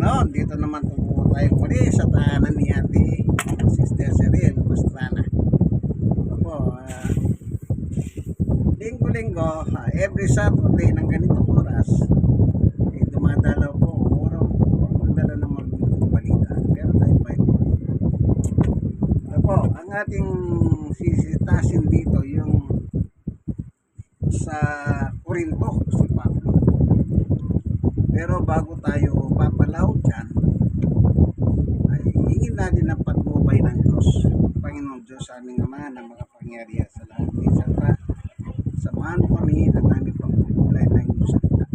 Ganon, dito naman po tayo muli sa tahanan ni Ate Sister Cyril Pastrana. Opo, linggo-linggo, every Saturday ng ganitong oras, dumadalaw po, magdala ng magandang balita. Pero tayo pa ito. Opo, ang ating sisitasin dito yung sa Corinto, si Pablo. Pero bago tayo papalaw dyan, ay hingin natin ang patnubay ng Diyos. Panginoon Diyos, aming Ama na makapangyarihan sa lahat. Minsan pa, samahan mo kami at aming pagpupulay ng iyong salita.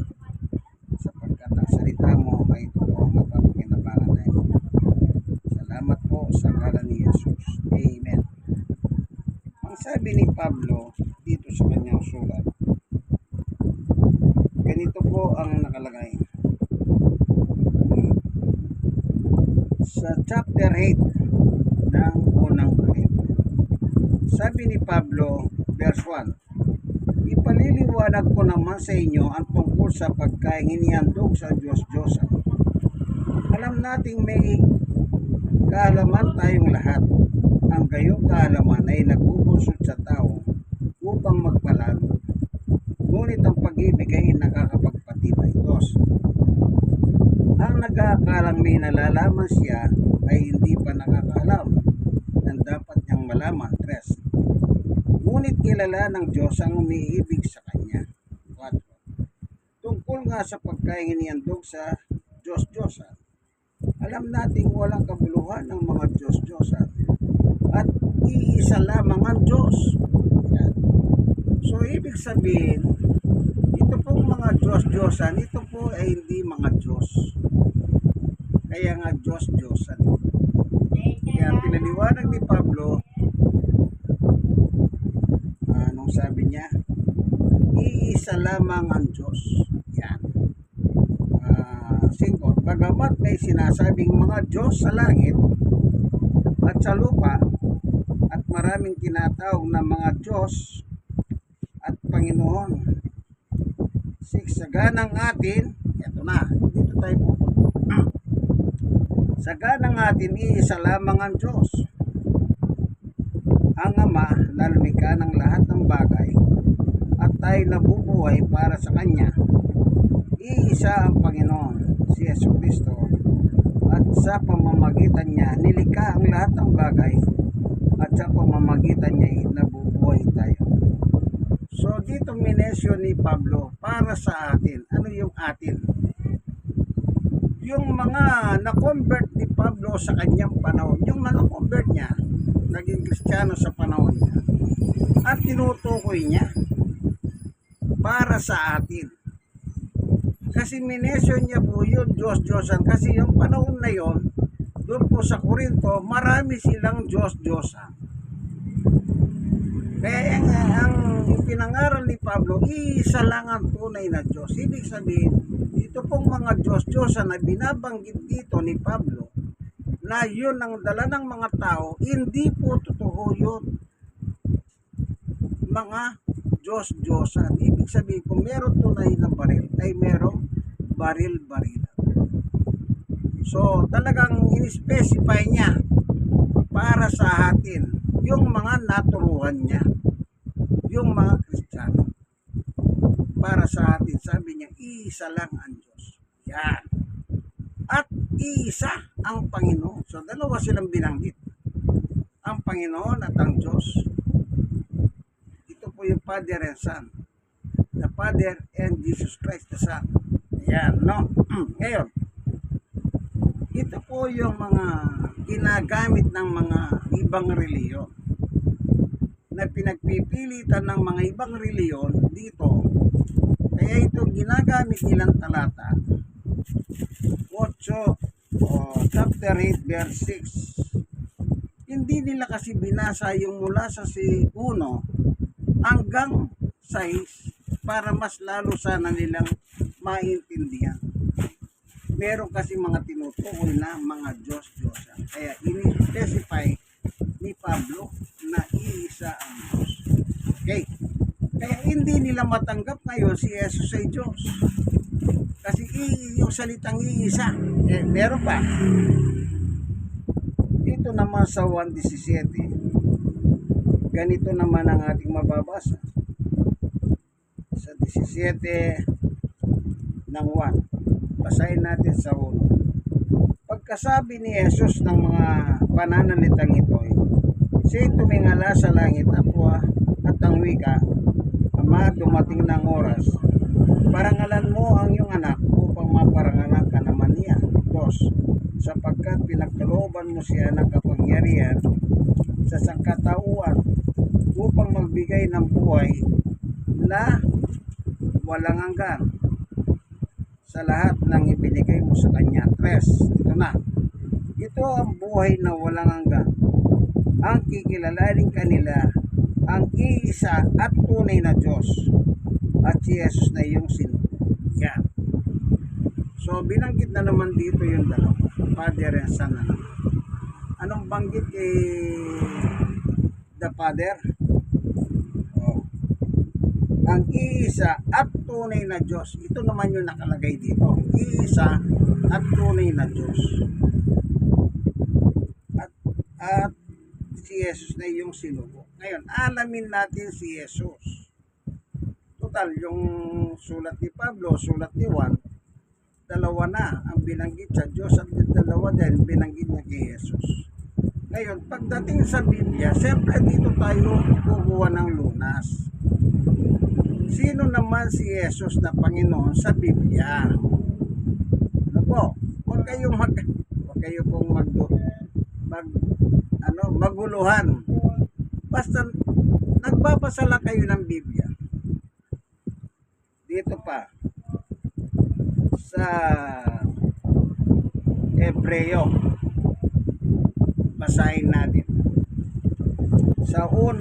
Sapagkat ang salita mo ay totoo mapapakinabangan na ito. Salamat po sa ngalan ni Jesus. Amen. Ang sabi ni Pablo dito sa kanyang sulat, ganito po ang nakalagay. Sa chapter 8 ng unang Corinto, sabi ni Pablo, verse 1, ipaliliwanag ko naman sa inyo ang tungkol sa pagkaing inihandog sa Diyos-Diyosan. Alam nating may kaalaman tayong lahat. Ang gayong kaalaman ay nagbubunsod sa tao upang magpalalo. Ngunit ang pag-ibig ay nakakapagpatibay. Ang nag-aakalang may nalalaman siya ay hindi pa nakakaalam ng dapat niyang malaman. 3. Ngunit kilala ng Diyos ang umiibig sa Kanya. 4. Tungkol nga sa pagkaing inihandog sa Diyos-Diyosan, alam nating walang kabuluhan ng mga Diyos-Diyosan at iisa lamang ang Diyos. Yan. So ibig sabihin, ito pong mga Diyos-Diyosan, ito po ay hindi mga Diyos. Kaya nga Diyos-Diyosan. Kaya pinaliwanag ni Pablo, anong sabi niya? Iisa lamang ang Diyos. Yan. 5. Bagamat may sinasabing mga Diyos sa langit at sa lupa at maraming tinatawag na mga Diyos at Panginoon. 6. Saganang atin, ito na, dito tayo pupunta. Saganang atin, iisa lamang ang Diyos, ang Ama na lumikha ng lahat ng bagay at tayo nabubuhay para sa Kanya. Iisa ang Panginoon, si Jesucristo, at sa pamamagitan niya nilikha ang lahat ng bagay at sa pamamagitan niya nabubuhay tayo. So dito minensyon ni Pablo para sa atin. Ano yung atin? Yung mga na-convert ni Pablo sa kanyang panahon, yung na-convert niya, naging Kristiyano sa panahon niya, at tinutukoy niya para sa atin. Kasi minensyon niya po yun, Diyos-Diyosan. Kasi yung panahon na yon, doon po sa Corinto, marami silang Diyos-Diyosan. Kaya ang pinangaral ni Pablo, isa lang ang tunay na Diyos. Ibig sabihin, ito pong mga Diyos-Diyosan na binabanggit dito ni Pablo, na yun ang dala ng mga tao, hindi po totoo yun. Mga Diyos-Diyosan. Ibig sabihin, kung meron tunay na baril, ay merong baril-baril. So, talagang in-specify niya para sa atin yung mga naturuhan niya, yung mga Kristiyano. Para sa atin, sabi niya, iisa lang ang Diyos. Yan. At iisa ang Panginoon. So, dalawa silang binanggit. Ang Panginoon at ang Diyos. Ito po yung Father and Son. The Father and Jesus Christ the Son. Yan, no? Ngayon, ito po yung mga ginagamit ng mga ibang reliyon na pinagpipilitan ng mga ibang reliyon dito. Kaya ito ginagamit nilang talata 8 chapter 8 verse 6. Hindi nila kasi binasa yung mula sa 1 hanggang 6 para mas lalo sana nilang maintindihan. Meron kasi mga tinutukoy na mga Diyos-Diyosan. Kaya ini-specify ni Pablo na iisa ang Diyos. Okay? Kaya hindi nila matanggap ngayon si Jesus ay Diyos. Kasi yung salitang iisa, meron pa. Dito naman sa 1:17, ganito naman ang ating mababasa. Sa 17 ng 1, basahin natin sa 1. Pagkasabi ni Jesus ng mga pananalitang ito, siya'y tumingala sa langit at ang wika, Ama, dumating ng oras. Parangalan mo ang iyong anak upang maparangalan ka naman niya. 2. Sapagkat pinagkalooban mo siya ng kapangyarihan sa sangkatauhan upang magbigay ng buhay na walang hanggan sa lahat ng ibinigay mo sa kanya. 3. Ito na. Ito ang buhay na walang hanggan. Ang kikilalanin kanila ang iisa at tunay na Diyos at si Jesus na iyong sinugo. Yan. So, binanggit na naman dito yung dalawa. Father and Son na naman. Anong banggit kay the Father? Oh. Ang iisa at tunay na Diyos. Ito naman yung nakalagay dito. Iisa at tunay na Diyos. At si Jesus na iyong sinugo. Ngayon, alamin natin si Jesus. Total, yung sulat ni Pablo, sulat ni Juan, dalawa na ang binanggit sa Diyos at dalawa din binanggit niya kay Jesus. Ngayon, pagdating sa Biblia, siyempre dito tayo kukuha ng lunas. Sino naman si Jesus na Panginoon sa Biblia? Ano po? Huwag kayong maguluhan. Basta nagbabasa lang kayo ng Biblia. Dito pa sa Hebreo, basahin natin sa 1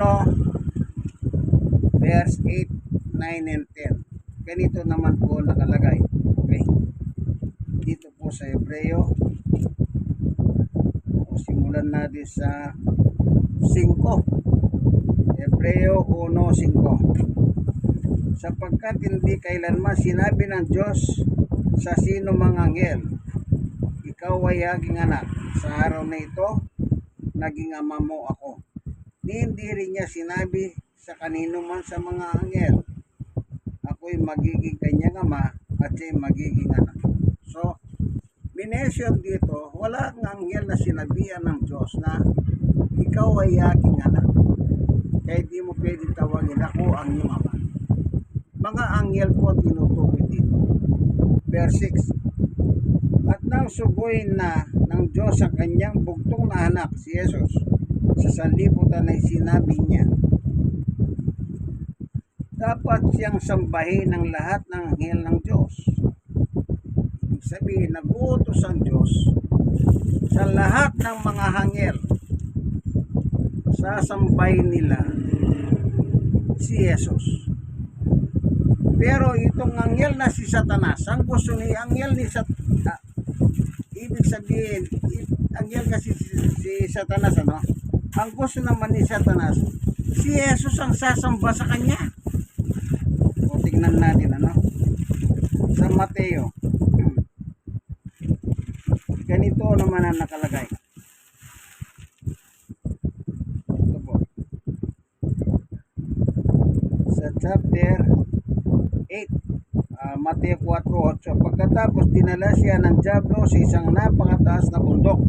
verse 8, 9 and 10. Ganito naman po nakalagay. Okay, dito po sa Hebreo, simulan natin sa 5. Hebreo 1:5. Sapagkat hindi kailanman sinabi ng Diyos sa sino mang anghel, ikaw ay aking anak, sa araw na ito naging ama mo ako. Hindi rin niya sinabi sa kanino man sa mga anghel, ako'y magiging kanyang ama at siya'y magiging anak. So, minention dito, wala ang anghel na sinabihan ng Diyos na ikaw ay aking anak. Kaya di mo pwedeng tawagin ako ang iyong ama. Mga anghel po tinutukoy dito. Verse 6. At nang suguin na ng Diyos ang kanyang bugtong na anak, si Jesus, sa sanlibutan ay sinabi niya, dapat siyang sambahin ng lahat ng anghel ng Diyos. Ibig sabihin, nag-uutos ang Diyos sa lahat ng mga anghel. Sasambahin nila si Jesus. Pero itong anghel na si Satanas, ang gusto ni anghel ni Satanas, ibig sabihin, anghel kasi si Satanas, ano? Ang gusto naman ni Satanas, si Jesus ang sasamba sa kanya. O, tingnan natin, ano? Sa Mateo. Ganito naman ang nakalagay. Sa chapter 8, Mateo 4:8. Pagkatapos dinala siya ng dyablo sa isang napakataas na bundok.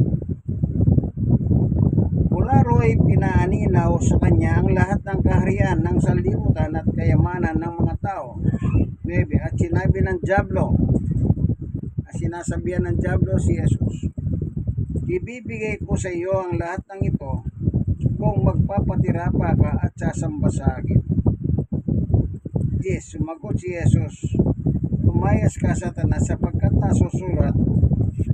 Mula ro'y pinaaninaw sa kanya ang lahat ng kaharian ng sanlibutan at kayamanan ng mga tao. 9. At sinabi ng dyablo, sinasabihan ng dyablo si Jesus, ibibigay ko sa iyo ang lahat ng ito kung magpapatira pa ka at sasamba sa akin. Yes, sumagot si Jesus, lumayas ka, Satanas, sapagkat nasusulat,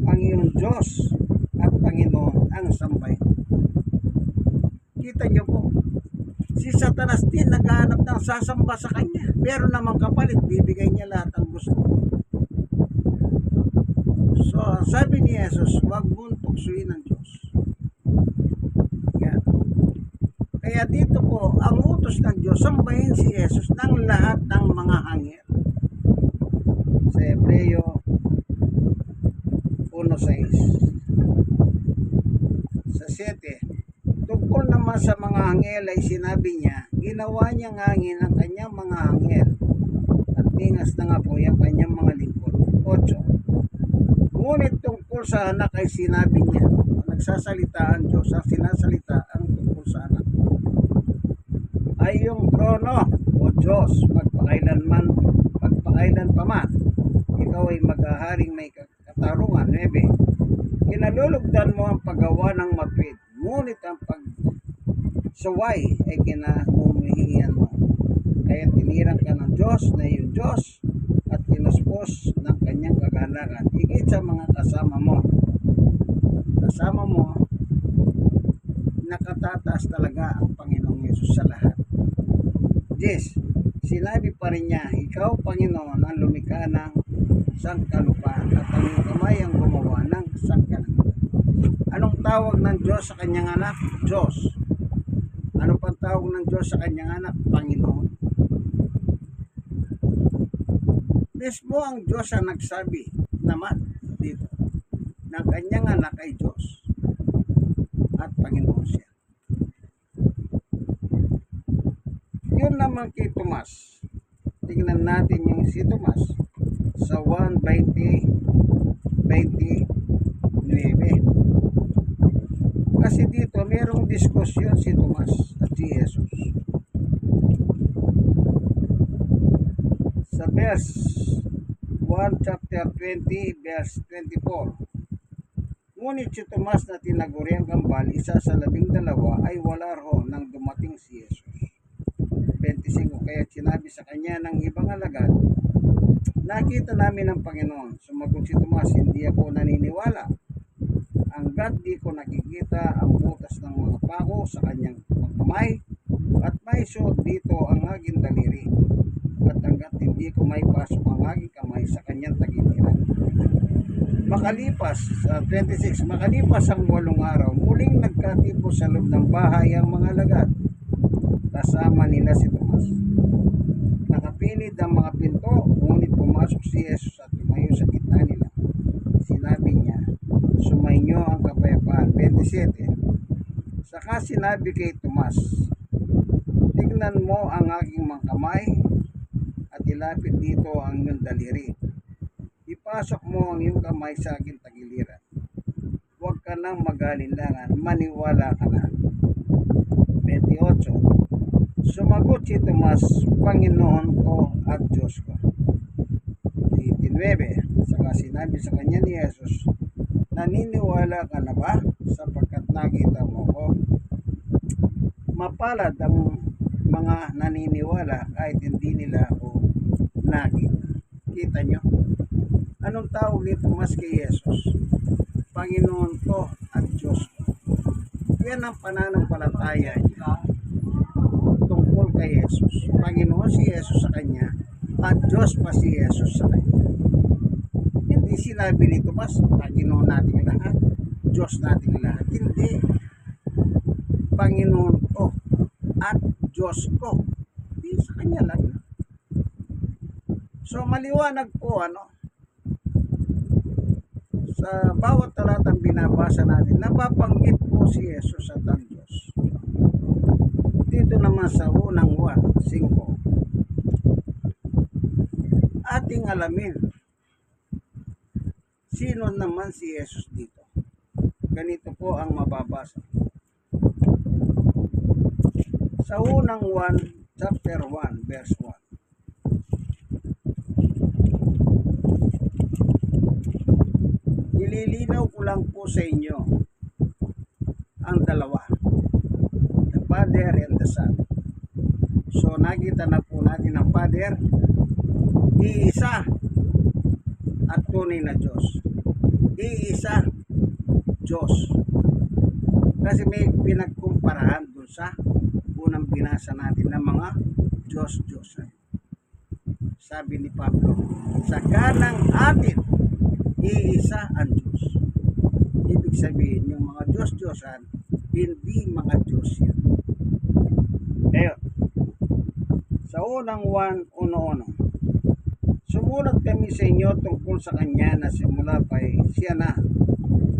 ang iyong Diyos at Panginoon ang sambahin. Kita niyo po, si Satanas din naghahanap ng sasamba sa kanya. Pero naman kapalit, bibigay niya lahat ang gusto. So, sabi ni Jesus, huwag mong tuksuin ng Diyos. Yan. Kaya dito po, ang utos ng Diyos, sambahin si Jesus ng lahat ng mga anghel. Sa Hebreo 1:6. Sa 7, tungkol naman sa mga anghel ay sinabi niya, ginawa niyang hangin ang kanyang mga anghel at ningas ng apoy ang kanyang mga lingkod. 8, ngunit tungkol sa anak ay sinabi niya, nagsasalita ang Diyos, ang sinasalita ang tungkol sa anak ay yung trono o Diyos pagpakailan pa man ikaw ay maghaharing may katarungan. 9, kinalulugdan mo ang paggawa ng matuwid, ngunit ang pagsuway ay kinahumihingian mo. Kaya tinirang ka ng Diyos na iyong Diyos at kinuspos ng kanyang kagalakan. Higit sa mga kasama mo, nakatataas talaga ang Panginoong Yesus sa lahat. 10, sinabi pa rin niya, ikaw Panginoon ang lumikha ng sangkalupaan at ang iyong kamay ang gumawa ng sangkalangitan. Anong tawag ng Diyos sa kanyang anak? Diyos. Ano pang tawag ng Diyos sa kanyang anak? Panginoon. Mismo ang Diyos ang nagsabi naman dito ng kanyang anak ay Diyos at Panginoon siya. Yun naman kay Tomas. Tingnan natin yung si Tomas sa 1:20-29. Kasi dito merong diskusyon si Tomas at si Jesus. Sa verse 1 chapter 20 verse 24. Ngunit si Tomas na tinaguriang kambal, isa sa 12 ay wala ro nang dumating si Jesus. 25, kaya sinabi sa kanya ng ibang alagad, nakita namin ang Panginoon. Sumagot si Tomas, hindi ako naniniwala hanggat di ko nakikita ang butas ng mga pako sa kanyang kamay at may suot dito ang aking daliri at hanggat hindi ko may pasok ang aking kamay sa kanyang tagiliran. Makalipas sa 26, makalipas ang 8 araw, muling nagkatipo sa loob ng bahay ang mga alagad. Kasama nila si Tomas. Nakapilid ang mga pinto, ngunit pumasok si Jesus at tumayo sa gitna nila. Sinabi niya, sumainyo ang kapayapaan. 27, saka sinabi kay Tomas, tignan mo ang aking mga kamay at ilapit dito ang iyong daliri. Ipasok mo ang iyong kamay sa aking tagiliran. Huwag ka nang mag-alinlangan, maniwala ka na. 28, sumagot si Tomas, Panginoon ko at Diyos ko. 29, saka sinabi sa kanya ni Jesus, naniniwala ka na ba sapagkat nakita mo ko? Mapalad ang mga naniniwala kahit hindi nila ako nakita. Kita nyo? Anong tawag ni Tomas kay Jesus? Panginoon ko at Diyos ko. Yan ang pananampalataya niya tungkol kay Jesus. Panginoon si Jesus sa kanya at Diyos pa si Jesus sa kanya. Hindi sinabi ni Tomas, Panginoon nating lahat, Diyos nating lahat. Hindi. Panginoon ko at Diyos ko. Hindi sa kanya lang. So maliwanag po sa bawat talatang binabasa natin, napapanggit po si Jesus at ang Diyos. Dito naman sa unang 1:5, ating alamin sino naman si Jesus dito. Ganito po ang mababasa. Sa unang 1, chapter 1, verse 1. Nililinaw ko lang po sa inyo ang dalawa, the Father and the Son. So nakita na po natin ang Father, iisa at tunay na Diyos. Iisa Diyos. Kasi may pinagkumparahan dun sa unang binasa natin ng mga Diyos-Diyos. Sabi ni Pablo, sa kanang atin, iisa ang Diyos. Ibig sabihin, yung mga Diyos-Diyosan, hindi mga Diyos yan. Kaya, sa unang 1:1, Sumulat kami sa inyo tungkol sa Kanya na simula pa siya na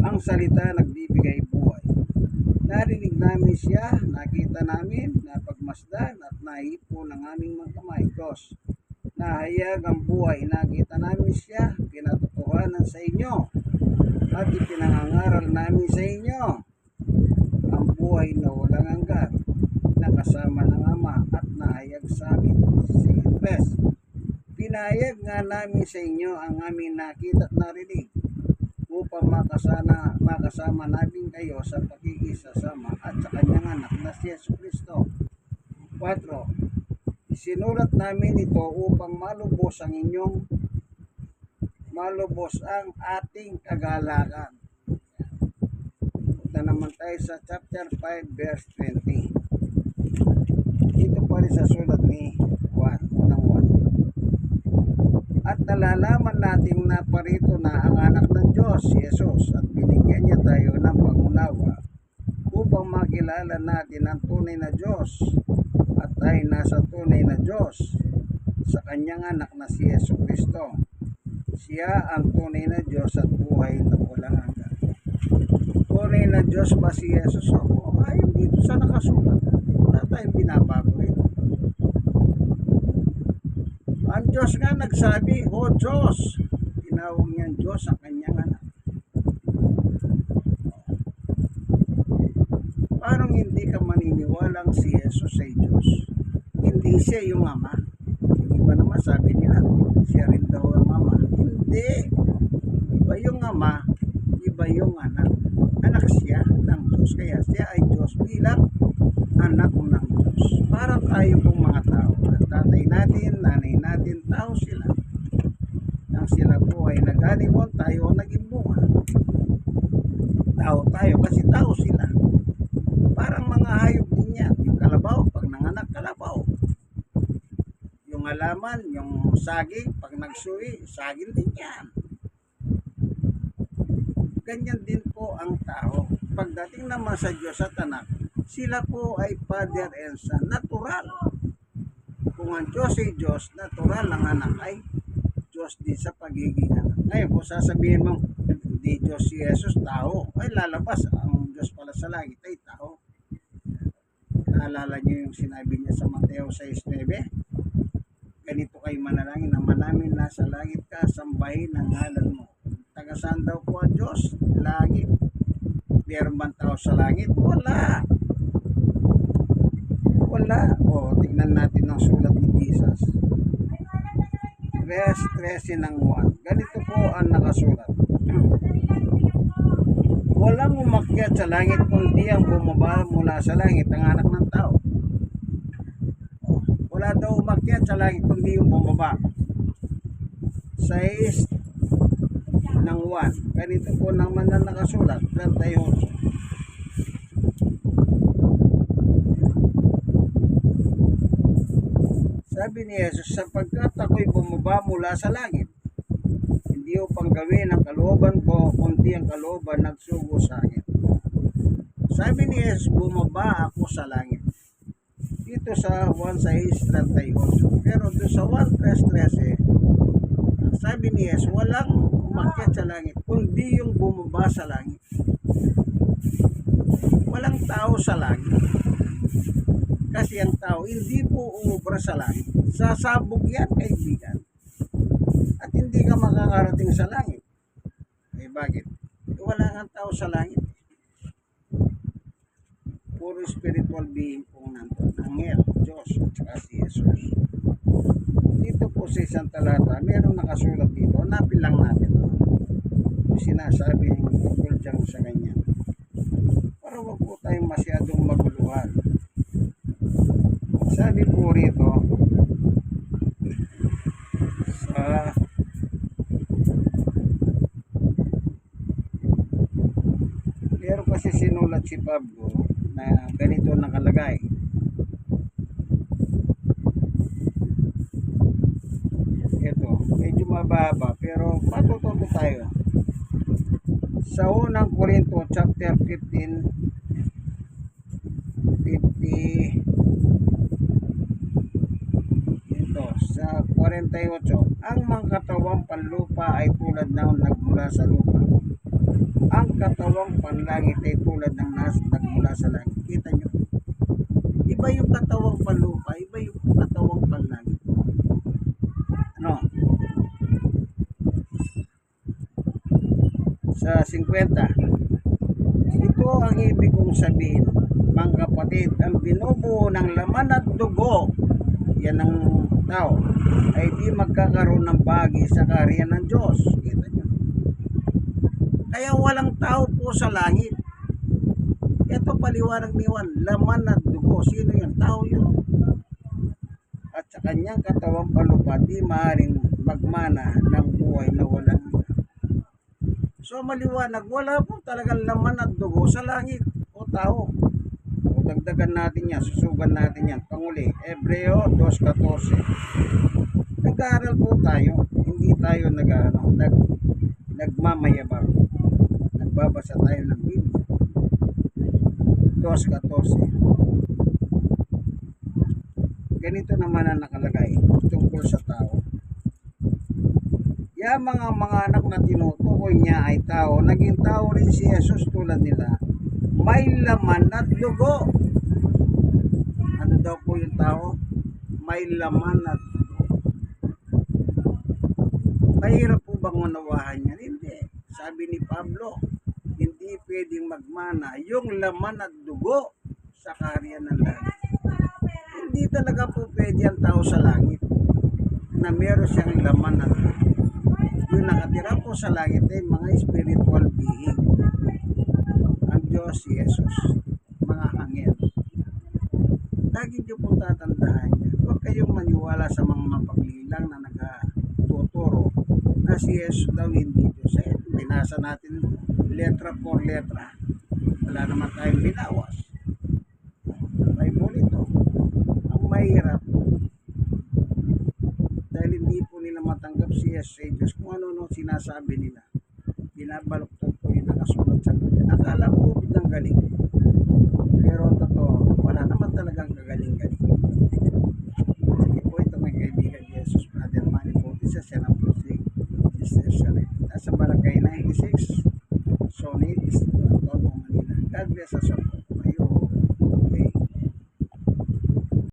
ang salita nagbibigay buhay. Narinig namin siya, nakita namin, napagmasdan at naipo ng aming mga kamay. Diyos, nahayag ang buhay, nakita namin siya, pinatotohanan sa inyo at ipinangangaral namin sa inyo ang buhay na walang hanggan, nakasama ng Ama at nahayag sa amin. Si Pes, pinahayag nga namin sa inyo ang aming nakita at narinig upang makasama namin kayo sa pakikisasama at sa kanyang anak na si Jesucristo. 4. Isinulat namin ito upang malubos ang ating kagalakan. Punta naman tayo sa chapter 5 verse 20. Ito pa rin sa sulat ni Juan, unang 1. At nalalaman natin na parito na ang anak ng Diyos, si Jesus, at binigyan niya tayo ng pangunawa upang makilala natin ang tunay na Diyos at tayo nasa tunay na Diyos sa kanyang anak na si Jesucristo. Siya ang tunay na Diyos at buhay na walang hanggan. Tunay na Diyos ba si Jesus? O ayon dito sa nakasulat. Wala tayong binabago rito. Ang Diyos nga nagsabi, O Diyos, tinawag niyang Diyos ang kanyang anak. Parang hindi ka maniniwalang si Jesus ay Diyos. Hindi siya yung Ama. Yung iba naman sabi nila, siya rin daw ang Ama. Hindi. Iba yung Ama, iba yung anak. Anak siya ng Diyos. Kaya siya ay Diyos bilang anak ng Diyos. Parang tayo pong mga tao. At tatay natin, nanay natin, tao sila. Nang sila po ay nag-animon, tayo naging bunga. Tao tayo kasi tao sila. Parang mga hayop din yan. Yung kalabaw, pag nanganak kalabaw. Yung halaman, yung saging, pag nagsuwi, saging din yan. Ganyan din po ang tao. Pagdating naman sa Diyos at anak, sila po ay father and son, natural. Kung ang Diyos ay Diyos, natural ang anak ay Diyos din sa pagiging anak. Ngayon, kung sasabihin mo, hindi Diyos si Jesus, tao, ay lalabas. Ang Diyos pala sa langit ay tao. Naalala niyo yung sinabi niya sa Mateo 6:9? Ganito kayo manalangin, Ama namin nasa langit ka, sambahin ang ngalan mo. Tagasaan daw po ang Diyos, langit. Meron bang tao sa langit? Wala. Wala. O, tignan natin ang sulat ni Jesus. 13 ng 1. Ganito po ang nakasulat. Walang umakyat sa langit kundi ang bumaba mula sa langit, ang anak ng tao. Wala daw umakyat sa langit kundi yung bumaba. 6 ng 1. Ganito po naman ang nakasulat. 38. Sabi ni Jesus, sapagkat ako'y bumaba mula sa langit, hindi upang gawin ang kalooban ko, kundi ang kalooban nagsugo sa akin. Sabi ni Jesus, bumaba ako sa langit. Dito sa 1:6:38. Pero doon sa 1:13, sabi ni Jesus, walang umakyat sa langit, kundi yung bumaba sa langit. Walang tao sa langit. Kasi ang tao hindi po umubra sa langit. Sasabog yan, kaibigan. At hindi ka makakarating sa langit. Eh bakit? Wala nga tao sa langit. Puro spiritual being pong nandun. Anghel, Diyos, at saka si Jesus. Dito po sa isang talata, mayroong nakasulat dito. Hanapin lang natin. Sinasabi ng tungkol dyan sa ganyan. Para wag po tayong masyadong maguluhan. Sabi po rito sa meron kasi sinulat si Pablo na ganito nakalagay. Ito, medyo mababa pero matututo tayo. Sa unang Korinto chapter 15 ito sa 48, ang mga katawang panlupa ay tulad ng nagmula sa lupa. Ang katawang panlangit ay tulad ng nagmula sa langit. Kita nyo? Iba yung katawang panlupa, iba yung katawang panlangit. Ano? Sa 50, ito ang ibig kong sabihin, mga kapatid, ang binubuo ng laman at dugo, yan ang tao, ay di magkakaroon ng bahagi sa kaharian ng Diyos. Kita nyo? Kaya walang tao po sa langit. Ito paliwanag ni Juan, laman at dugo. Sino yun? Tao yun. At sa kanyang katawang palupa, di maaaring magmana ng buhay na walang. So maliwanag, wala po talagang laman at dugo sa langit o tao. O dagdagan natin yan, susugan natin yan. Panguli, Hebreo 2:14. Nag-aaral po tayo, hindi tayo nagmamayabang. Nagbabasa tayo ng Biblia. 2:14. Ganito naman ang nakalagay tungkol sa tao. Ya mga anak na tinutukoy niya ay tao, naging tao rin si Jesus tulad nila. May laman at dugo. Ano daw po yung tao? May laman at dugo. Mahirap po bang unawahan yan? Hindi. Sabi ni Pablo, hindi pwedeng magmana yung laman at dugo sa kaharian ng langit. Hindi talaga po pwede ang tao sa langit na meron siyang laman at dugo. Yung nakatira po sa langit ay mga spiritual being. Ang Diyos, si Jesus, mga anghel. Lagi niyo po tatandaan yan. Huwag kayong maniwala sa mga mapaglilang na nagtuturo na si Jesus daw hindi Diyos. Binasa natin letra por letra. Wala naman tayong binawas. Bible ito. Ang mahirap dahil hindi po nila matanggap si Jesus Diyos kung ano sinasabi nila. Binabaluktot po yung nakasulat sa Biblia. Akala mo biglang galing. Pero totoo, wala naman talagang kagaling-galing. Sige po, ito may kaibigan Jesus, Brother Manny Bautista, siya ng Pusig, Sister Sharet. Nasa Barangay 96, Sonit, Tondo, Manila. God bless us all.